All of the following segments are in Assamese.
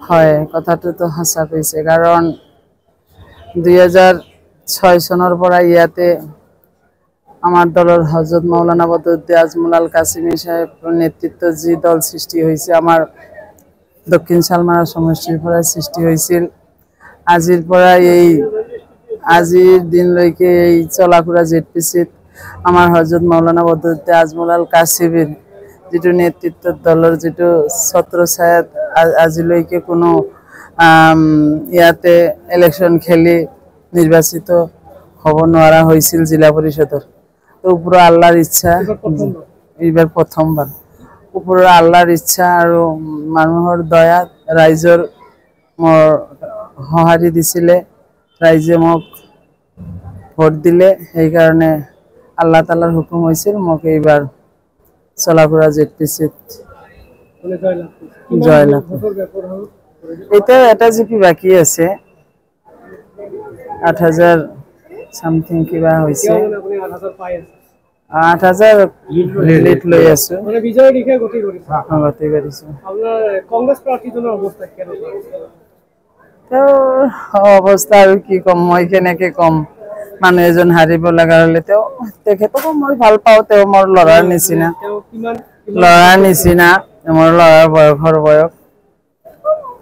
হয় কথাটো তো সঁচা কৈছে কাৰণ 2006 চনৰ পৰা ইয়াতে আমাৰ দলৰ হযৰত মাওলানা বদৰুদ্দীন আজমল আল কাসিমি সাহেবৰ নেতৃত্বত যি দল সৃষ্টি হৈছে আমাৰ দক্ষিণ শালমাৰা সমষ্টিৰ পৰা সৃষ্টি হৈছিল আজিৰ দিনলৈকে এই চলাফুৰা জেডপিচিত আমাৰ হযৰত মাওলানা বদৰুদ্দীন আজমল আল কাসিমিৰ যেটো নেতৃত্বত দলৰ যেটো ছত্ৰছায়াত আজিলৈকে কোনো ইয়াতে ইলেকশন খেলি নিৰ্বাচিত হ'ব নোৱাৰা হৈছিল জিলা পৰিষদৰ তো ওপৰৰ আল্লাহৰ ইচ্ছা এইবাৰ প্ৰথমবাৰ ওপৰৰ আল্লাহৰ ইচ্ছা আৰু মানুহৰ দয়া ৰাইজৰ সঁহাৰি দিছিলে ৰাইজে মোক ভোট দিলে সেই কাৰণে আল্লাহ তাআলাৰ হুকুম হৈছিল মোক এইবাৰ চলাফুৰা জেডপিচিত জয়লাভ এতিয়া এটা জিপি বাকি আছে 8000 সামথিং কিবা হৈছে 8000 লিড লৈ আছো মানে বিজয় দিখে গতি কৰিছে আপোনাৰ কংগ্ৰেছ প্ৰাৰ্থীজনৰ অৱস্থা কেনেকুৱা তো অৱস্থা আৰু কি কম মই কেনেকৈ কম মানুহ এজন হাৰিব লগা হলে তো তেখেতক মই ভাল পাওঁ তেওঁ মোৰ লৰাৰ নিচিনা মোৰ লৰাৰ বয়স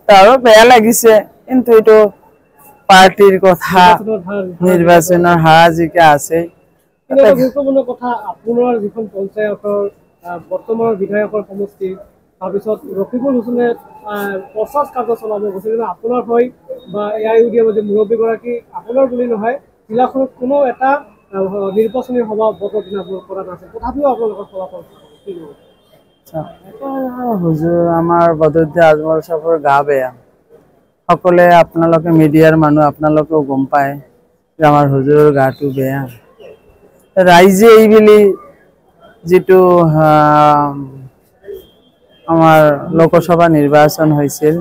তাৰো বেয়া লাগিছে কিন্তু এটো পাৰ্টিৰ কথা নিৰ্বাচনৰ হাজিকা আছে এটা গুৰুত্বপূৰ্ণ কথা আপোনাৰ যিখন পঞ্চায়তৰ বৰ্তমানৰ বিধায়কৰ সমষ্টি তাৰপিছত ৰকিবুল হুছেইনে প্ৰচাৰ কাৰ্য চলাব গৈছে কিন্তু আপোনাৰ হয় বা এআইইউডিএফৰ যে মুৰব্বী গৰাকী আপোনাৰ বুলি নহয় জিলাখনত কোনো এটা নিৰ্বাচনী সভা বতৰ দিনা কৰা নাছিল তথাপিও আপোনালোকৰ ফলাফল কি হুজুৰ আমাৰ বদৰুদ্দীন আজমল সাহেবৰ গা বেয়া সকলে আপোনালোকে মিডিয়াৰ মানুহ আপোনালোকেও গম পায় যে আমাৰ হুজুৰৰ গাটো বেয়া ৰাইজে এইবেলি যেটো আমাৰ লোকসভা নিৰ্বাচন হৈছিল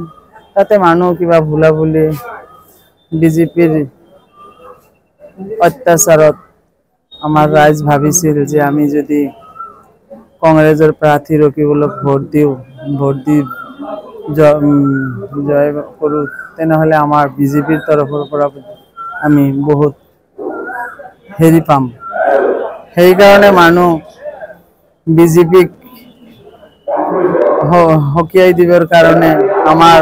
তাতে মানুহ কিবা ভুলা বুলি বিজেপিৰ অত্যাচাৰত আমাৰ ৰাইজ ভাবিছিল যে আমি যদি কংগ্ৰেছৰ প্ৰাৰ্থী ৰকিবুলক ভোট দি জয় কৰো তেনেহলে আমাৰ বিজেপিৰ তৰফৰ পৰা আমি বহুত হেৰি পাম সেই কাৰণে মানুহ বিজেপিক হকিয়াই দিবৰ কাৰণে আমাৰ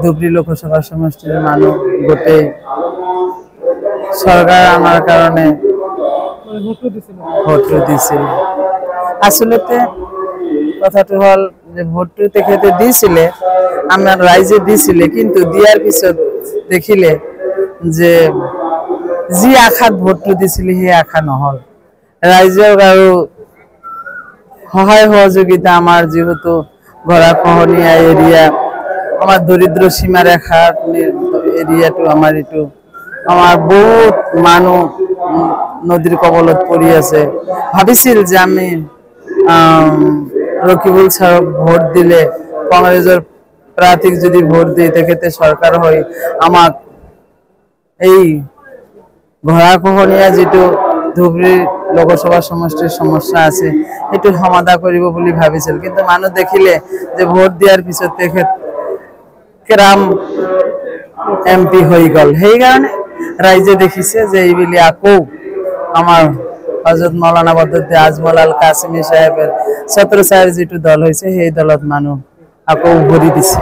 ধুবুৰী লোকসভা সমষ্টিৰ মানুহ গোটেই চৰকাৰ আমাৰ কাৰণে ভোট দিছিল আসলতে কথাটো হল যে ভোটটো তেখেতে দিছিলে আমাৰ ৰাইজে দিছিলে কিন্তু দিয়াৰ পিছত দেখিলে যে যি আশাত ভোটটো দিছিল সেই আশা নহল ৰাইজৰ আৰু সহায় সহযোগিতা আমাৰ যেহেতু গৰাখহনীয়া এৰিয়া আমাৰ দৰিদ্ৰ সীমাৰেখাৰ এৰিয়াটো আমাৰ এটো আমাৰ বহুত মানুহ নদীৰ কবলত পৰি আছে ভাবিছিল যে আমি ৰকিবুল সাহেব ভোট দিলে কংগ্ৰেছৰ প্ৰাৰ্থীক যদি ভোট দি তেখেতে চৰকাৰ হৈ আমাক এই গৰাখহনীয়া যেটো ধুবুৰী লোকসভা সমষ্টিৰ সমস্যা আছে এটো সমাধান কৰিব বুলি ভাবিছিল কিন্তু মানুহ দেখিলে যে ভোট দিয়াৰ পিছত তেখেত কেৰাম এমপি হৈ গল সেই কাৰণে ৰাইজে দেখিছে যে এইবেলি আকৌ আমাৰ হযৰত মাওলানা বদৰুদ্দীন আজমল আল কাসিমি সাহেবেৰ ছত্ৰছায়াৰ যেটো দল হৈছে সেই দলত মানুহ আকৌ ভৰি দিছে